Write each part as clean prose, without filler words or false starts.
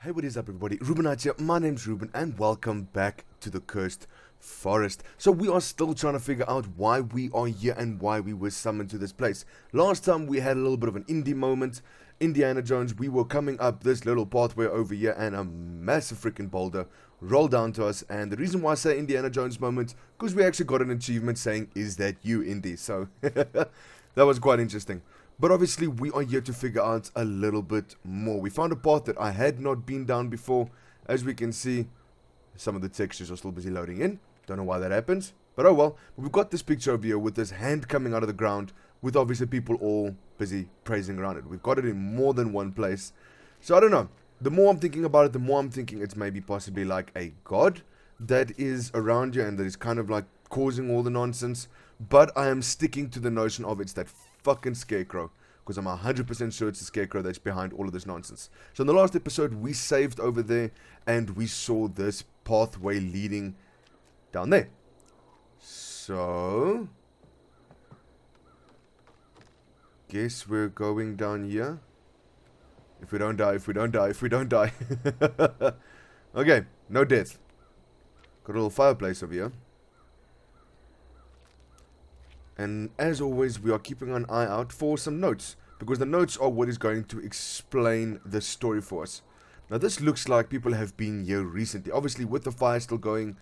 Hey, what is up everybody? Reubin here. My name's Reubin and welcome back to the Cursed Forest. So we are still trying to figure out why we are here and why we were summoned to this place. Last time we had a little bit of an indie moment. Indiana Jones, we were coming up this little pathway over here and a massive freaking boulder rolled down to us. And the reason why I say Indiana Jones moment, because we actually got an achievement saying, "Is that you, Indy?" So that was quite interesting. But obviously we are here to figure out a little bit more. We found a path that I had not been down before. As we can see, some of the textures are still busy loading in. Don't know why that happens, but oh well. But we've got this picture over here with this hand coming out of the ground, with obviously people all busy praising around it. We've got it in more than one place. So I don't know. The more I'm thinking about it, the more I'm thinking it's maybe possibly like a god that is around you and that is kind of like causing all the nonsense. But I am sticking to the notion of it's that fucking Scarecrow, because I'm 100% sure it's the Scarecrow that's behind all of this nonsense. So in the last episode we saved over there and we saw this pathway leading down there. So guess we're going down here. If we don't die, if we don't die, if we don't die. Okay, no death. Got a little fireplace over here. And as always, we are keeping an eye out for some notes, because the notes are what is going to explain the story for us. Now this looks like people have been here recently, obviously with the fire still going,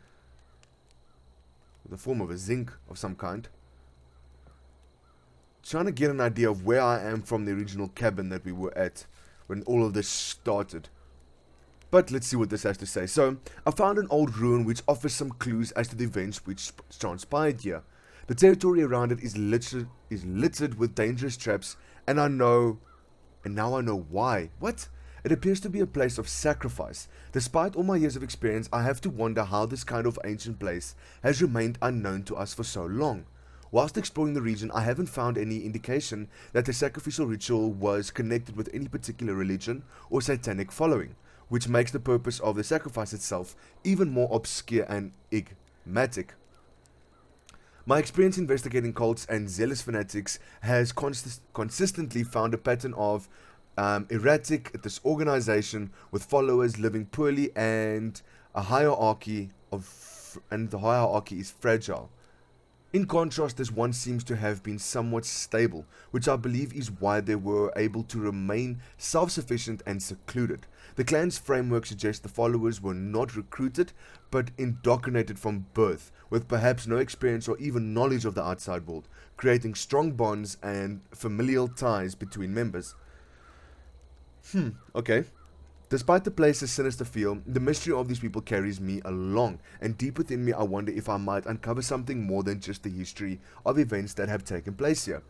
with the form of a zinc of some kind. Trying to get an idea of where I am from the original cabin that we were at when all of this started. But let's see what this has to say. So, I found an old ruin which offers some clues as to the events which transpired here. The territory around it is littered with dangerous traps, and now I know why. What? It appears to be a place of sacrifice. Despite all my years of experience, I have to wonder how this kind of ancient place has remained unknown to us for so long. Whilst exploring the region, I haven't found any indication that the sacrificial ritual was connected with any particular religion or satanic following, which makes the purpose of the sacrifice itself even more obscure and enigmatic. My experience investigating cults and zealous fanatics has consistently found a pattern of erratic disorganization with followers living poorly and the hierarchy is fragile. In contrast, this one seems to have been somewhat stable, which I believe is why they were able to remain self-sufficient and secluded. The clan's framework suggests the followers were not recruited, but indoctrinated from birth, with perhaps no experience or even knowledge of the outside world, creating strong bonds and familial ties between members. Okay. Despite the place's sinister feel, the mystery of these people carries me along, and deep within me I wonder if I might uncover something more than just the history of events that have taken place here.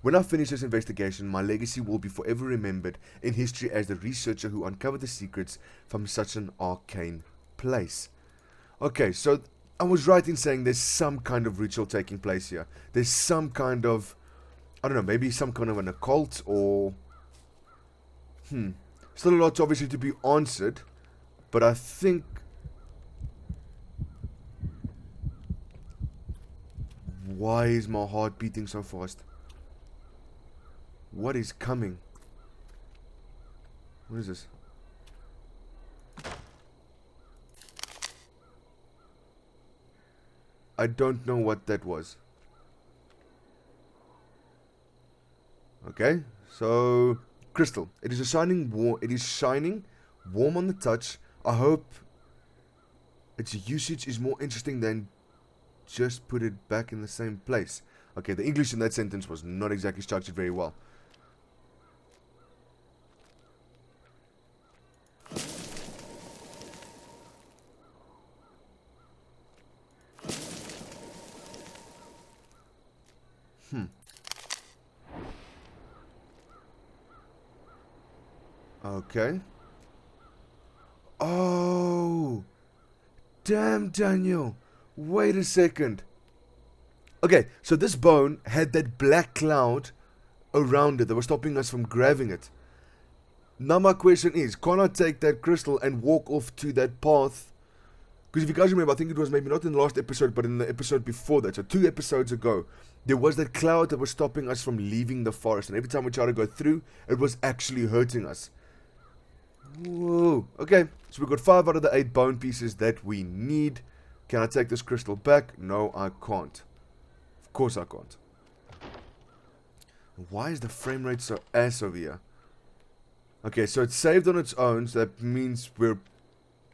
When I finish this investigation, my legacy will be forever remembered in history as the researcher who uncovered the secrets from such an arcane place. Okay, so I was right in saying there's some kind of ritual taking place here. There's some kind of, I don't know, maybe some kind of an occult or... Still a lot obviously to be answered, but I think... Why is my heart beating so fast? What is coming? What is this? I don't know what that was. Okay, so... Crystal. It is shining warm on the touch. I hope its usage is more interesting than just put it back in the same place. Okay, the English in that sentence was not exactly structured very well. Okay. Oh! Damn, Daniel! Wait a second. Okay, so this bone had that black cloud around it that was stopping us from grabbing it. Now my question is, can I take that crystal and walk off to that path? Because if you guys remember, I think it was maybe not in the last episode, but in the episode before that, so 2 episodes ago, there was that cloud that was stopping us from leaving the forest, and every time we tried to go through, it was actually hurting us. Whoa. Okay, so we've got 5 out of the 8 bone pieces that we need. Can I take this crystal back? No, I can't. Of course I can't. Why is the frame rate so ass over here? Okay, so it's saved on its own, so that means we're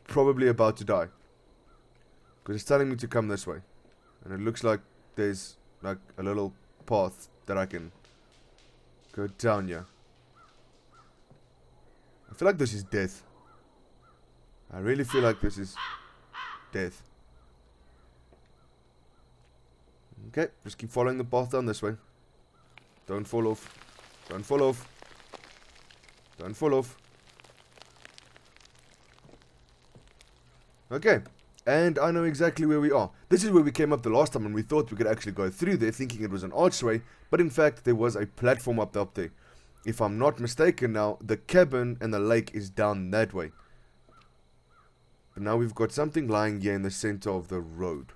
probably about to die. Because it's telling me to come this way. And it looks like there's like a little path that I can go down here. I feel like this is death. I really feel like this is death. Okay, just keep following the path down this way. Don't fall off. Don't fall off. Don't fall off. Okay, and I know exactly where we are. This is where we came up the last time and we thought we could actually go through there thinking it was an archway, but in fact there was a platform up there. If I'm not mistaken now, the cabin and the lake is down that way. But now we've got something lying here in the center of the road.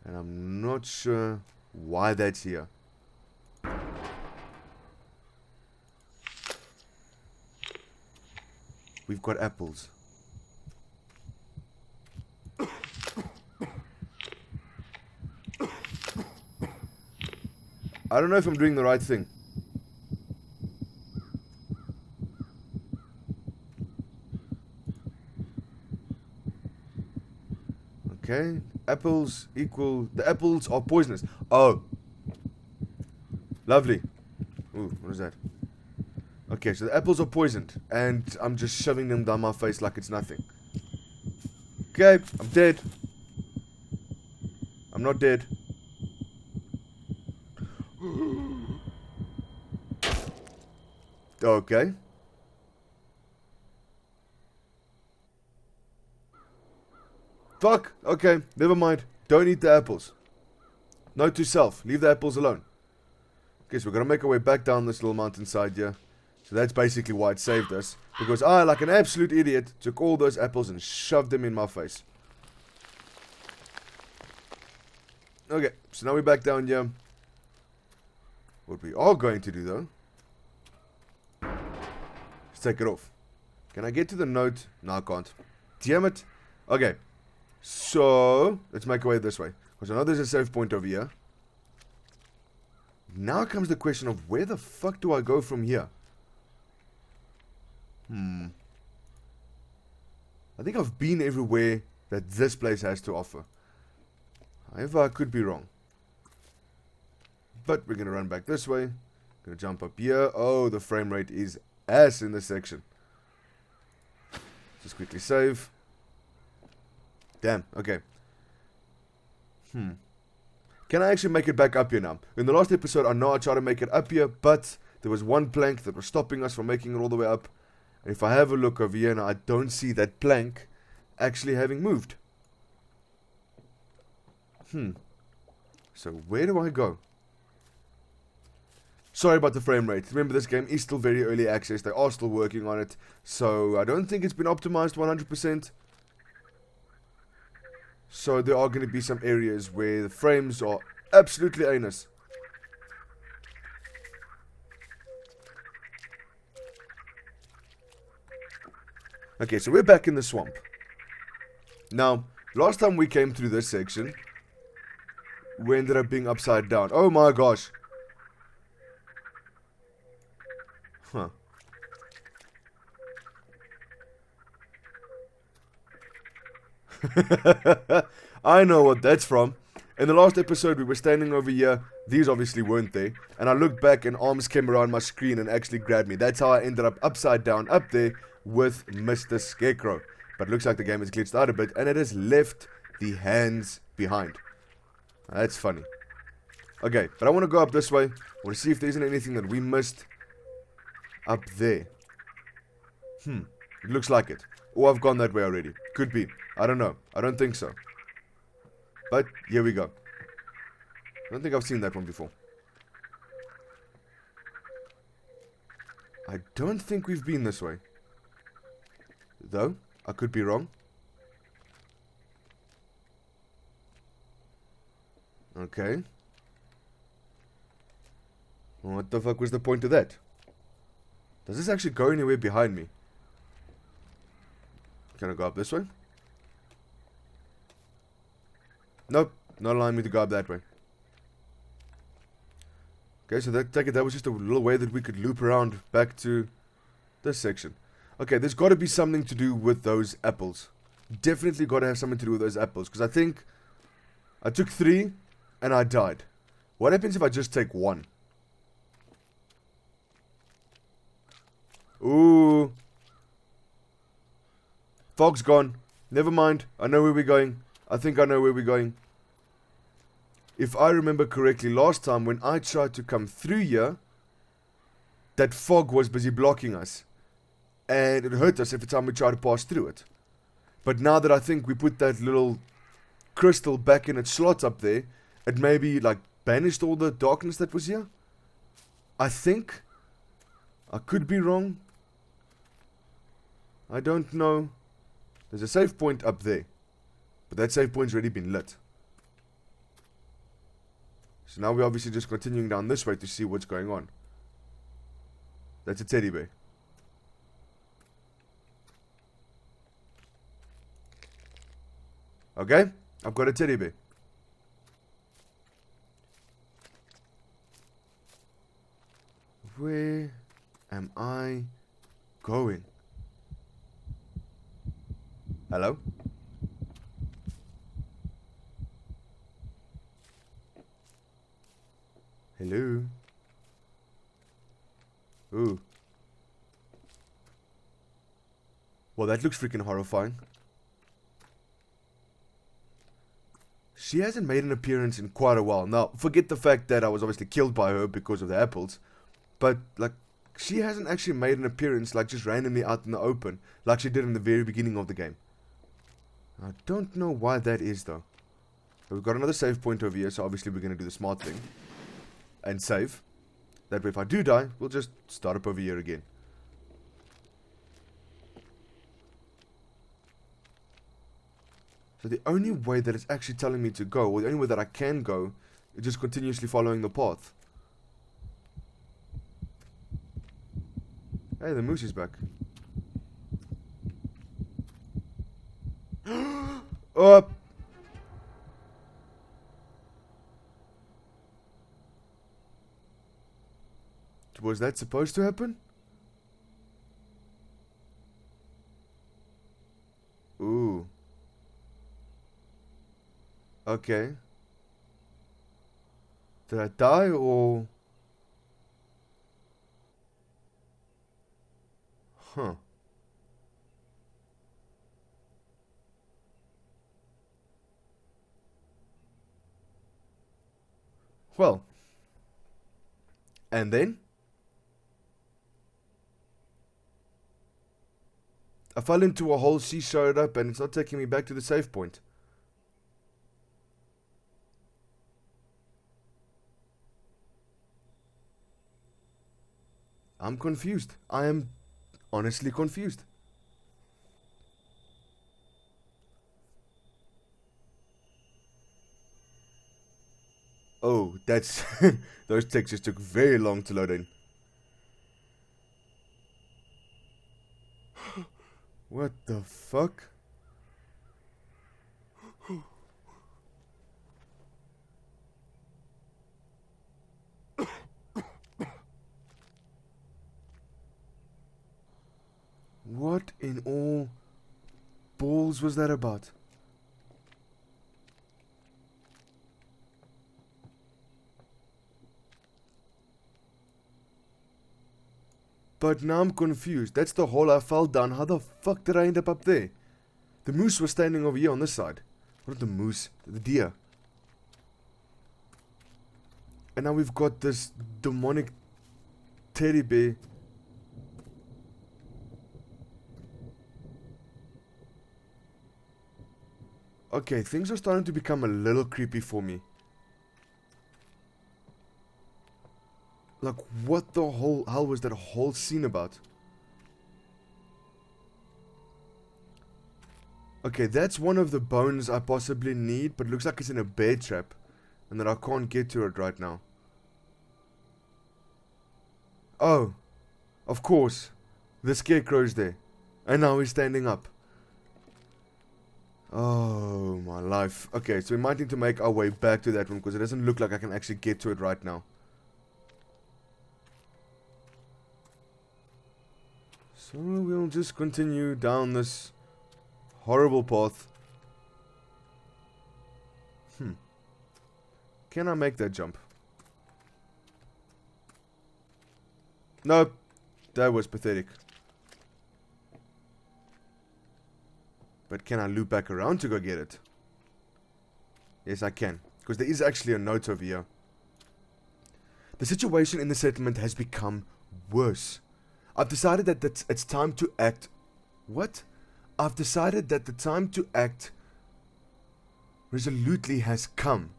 And I'm not sure why that's here. We've got apples. I don't know if I'm doing the right thing. Okay, apples equal... The apples are poisonous. Oh. Lovely. Ooh, what is that? Okay, so the apples are poisoned. And I'm just shoving them down my face like it's nothing. Okay, I'm dead. I'm not dead. Okay. Fuck. Okay, never mind. Don't eat the apples. Note to self. Leave the apples alone. Okay, so we're going to make our way back down this little mountainside here. So that's basically why it saved us. Because I, like an absolute idiot, took all those apples and shoved them in my face. Okay, so now we're back down here. What we are going to do, though, is take it off. Can I get to the note? No, I can't. Damn it. Okay, so let's make our way this way. Because I know there's a save point over here. Now comes the question of where the fuck do I go from here? I think I've been everywhere that this place has to offer. However, I could be wrong. But we're going to run back this way. Going to jump up here. Oh, the frame rate is ass in this section. Just quickly save. Damn, okay. Can I actually make it back up here now? In the last episode, I know I tried to make it up here, but there was one plank that was stopping us from making it all the way up. And if I have a look over here now, I don't see that plank actually having moved. So where do I go? Sorry about the frame rate. Remember, this game is still very early access. They are still working on it. So I don't think it's been optimized 100%. So there are going to be some areas where the frames are absolutely anus. Okay, so we're back in the swamp. Now, last time we came through this section, we ended up being upside down. Oh my gosh. Huh. I know what that's from. In the last episode, we were standing over here. These obviously weren't there. And I looked back and arms came around my screen and actually grabbed me. That's how I ended up upside down up there with Mr. Scarecrow. But it looks like the game has glitched out a bit and it has left the hands behind. That's funny. Okay, but I want to go up this way. I want to see if there isn't anything that we missed up there. It looks like it. Or I've gone that way already. Could be. I don't know. I don't think so. But here we go. I don't think I've seen that one before. I don't think we've been this way. Though, I could be wrong. Okay. What the fuck was the point of that? Does this actually go anywhere behind me? Can I go up this way? Nope, not allowing me to go up that way. Okay, so that was just a little way that we could loop around back to this section. Okay, there's got to be something to do with those apples. Definitely got to have something to do with those apples. Because I think I took 3 and I died. What happens if I just take 1? Ooh. Fog's gone. Never mind. I know where we're going. I think I know where we're going. If I remember correctly, last time when I tried to come through here, that fog was busy blocking us. And it hurt us every time we tried to pass through it. But now that I think we put that little crystal back in its slot up there, it maybe like banished all the darkness that was here. I think. I could be wrong. I don't know. There's a save point up there. But that save point's already been lit. So now we're obviously just continuing down this way to see what's going on. That's a teddy bear. Okay, I've got a teddy bear. Where am I going? Hello? Hello? Ooh. Well, that looks freaking horrifying. She hasn't made an appearance in quite a while. Now, forget the fact that I was obviously killed by her because of the apples. But, like, she hasn't actually made an appearance, like, just randomly out in the open. Like she did in the very beginning of the game. I don't know why that is, though. But we've got another save point over here, so obviously we're going to do the smart thing. And save. That way if I do die, we'll just start up over here again. So the only way that it's actually telling me to go, or the only way that I can go, is just continuously following the path. Hey, the moose is back. Oh! Was that supposed to happen? Ooh. Okay. Did I die or... Huh. Well. And then? I fell into a hole, she showed up, and it's not taking me back to the save point. I'm confused. I am honestly confused. Oh, that's... those textures took very long to load in. What the fuck? What in all balls was that about? But now I'm confused. That's the hole I fell down. How the fuck did I end up there? The moose was standing over here on this side. What the moose? The deer. And now we've got this demonic teddy bear. Okay, things are starting to become a little creepy for me. Like, what the whole hell was that whole scene about? Okay, that's one of the bones I possibly need, but it looks like it's in a bear trap. And that I can't get to it right now. Oh. Of course, the Scarecrow's there. And now he's standing up. Oh, my life. Okay, so we might need to make our way back to that one, because it doesn't look like I can actually get to it right now. So we'll just continue down this horrible path. Can I make that jump? Nope. That was pathetic. But can I loop back around to go get it? Yes, I can. Because there is actually a note over here. The situation in the settlement has become worse. I've decided that it's time to act. What? I've decided that the time to act resolutely has come.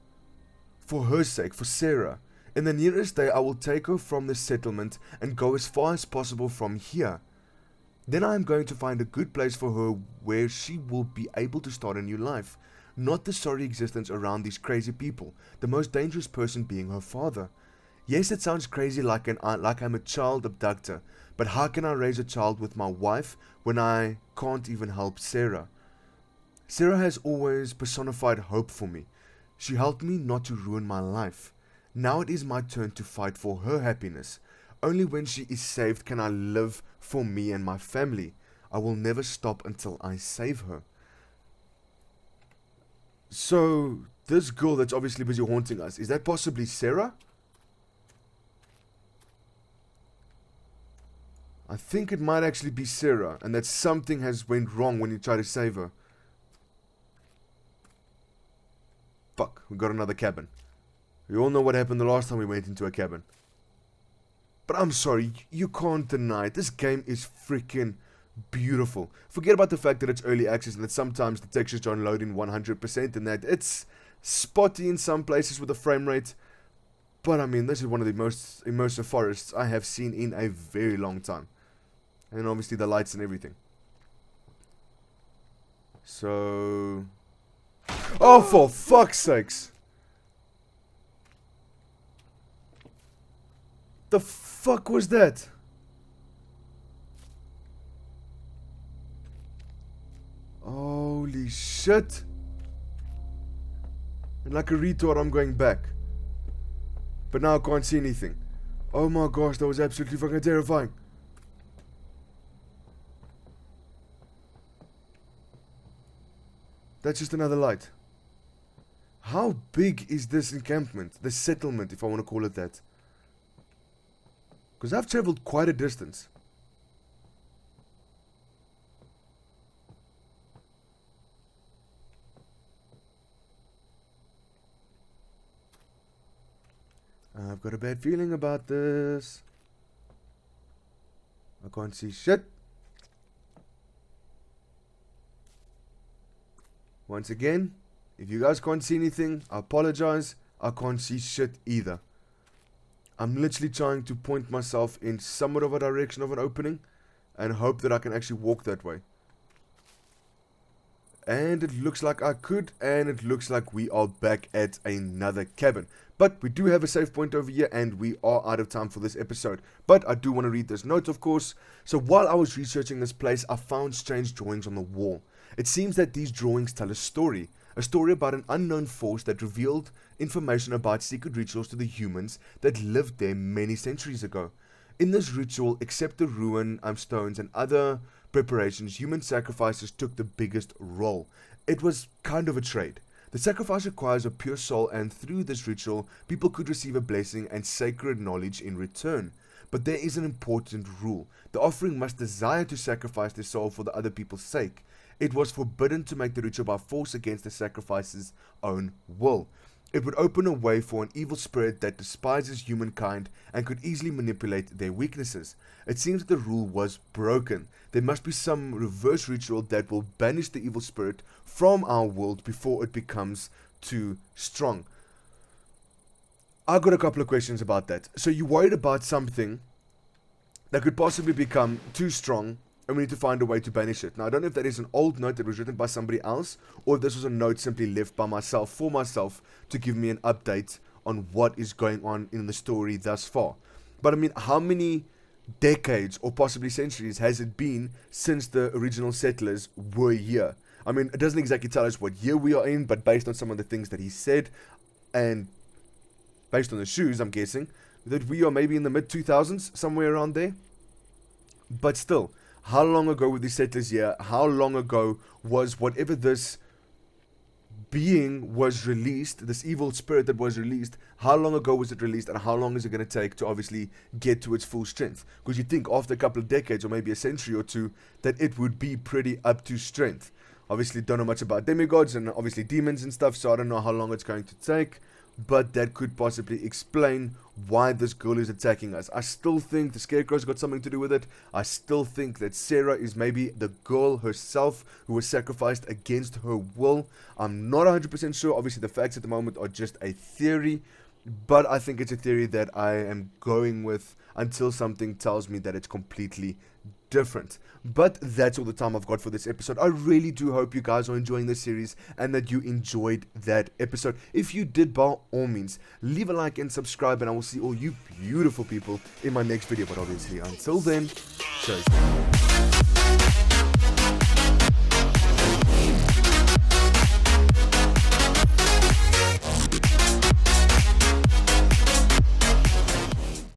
For her sake, for Sarah. In the nearest day, I will take her from the settlement and go as far as possible from here. Then I am going to find a good place for her where she will be able to start a new life. Not the sorry existence around these crazy people, the most dangerous person being her father. Yes, it sounds crazy like I'm a child abductor, but how can I raise a child with my wife when I can't even help Sarah? Sarah has always personified hope for me. She helped me not to ruin my life. Now it is my turn to fight for her happiness. Only when she is saved can I live for me and my family. I will never stop until I save her. So, this girl that's obviously busy haunting us, is that possibly Sarah? I think it might actually be Sarah, and that something has went wrong when you try to save her. Fuck, we got another cabin. We all know what happened the last time we went into a cabin. But I'm sorry, you can't deny it. This game is freaking beautiful. Forget about the fact that it's early access and that sometimes the textures don't load in 100% and that it's spotty in some places with the frame rate. But I mean, this is one of the most immersive forests I have seen in a very long time. And obviously the lights and everything. So... oh, for fuck's sakes! The fuck was that? Holy shit! And like a retard, I'm going back. But now I can't see anything. Oh my gosh, that was absolutely fucking terrifying. That's just another light. How big is this encampment? This settlement, if I want to call it that. Because I've traveled quite a distance. I've got a bad feeling about this. I can't see shit. Once again, if you guys can't see anything, I apologize. I can't see shit either. I'm literally trying to point myself in somewhat of a direction of an opening and hope that I can actually walk that way. And it looks like I could, and it looks like we are back at another cabin. But we do have a save point over here, and we are out of time for this episode. But I do want to read this note, of course. So while I was researching this place, I found strange drawings on the wall. It seems that these drawings tell a story about an unknown force that revealed information about secret rituals to the humans that lived there many centuries ago. In this ritual, except the ruin, stones and other preparations, human sacrifices took the biggest role. It was kind of a trade. The sacrifice requires a pure soul, and through this ritual, people could receive a blessing and sacred knowledge in return. But there is an important rule. The offering must desire to sacrifice their soul for the other people's sake. It was forbidden to make the ritual by force against the sacrifice's own will. It would open a way for an evil spirit that despises humankind and could easily manipulate their weaknesses. It seems that the rule was broken. There must be some reverse ritual that will banish the evil spirit from our world before it becomes too strong. I got a couple of questions about that. So you're worried about something that could possibly become too strong, and we need to find a way to banish it. Now, I don't know if that is an old note that was written by somebody else, or if this was a note simply left by myself, for myself, to give me an update on what is going on in the story thus far. But I mean, how many decades or possibly centuries has it been since the original settlers were here? I mean, it doesn't exactly tell us what year we are in, but based on some of the things that he said, and based on the shoes, I'm guessing, that we are maybe in the mid-2000s, somewhere around there. But still, how long ago were these settlers here? How long ago was whatever this being was released, this evil spirit that was released, how long ago was it released, and how long is it going to take to obviously get to its full strength? Because you think after a couple of decades or maybe a century or two that it would be pretty up to strength. Obviously don't know much about demigods and obviously demons and stuff, so I don't know how long it's going to take, but that could possibly explain why this girl is attacking us. I still think the Scarecrow's got something to do with it. I still think that Sarah is maybe the girl herself who was sacrificed against her will. I'm not 100% sure. Obviously the facts at the moment are just a theory, but I think it's a theory that I am going with until something tells me that it's completely different. But that's all the time I've got for this episode. I really do hope you guys are enjoying this series and that you enjoyed that episode. If you did, by all means, leave a like and subscribe, and I will see all you beautiful people in my next video. But obviously, until then, cheers.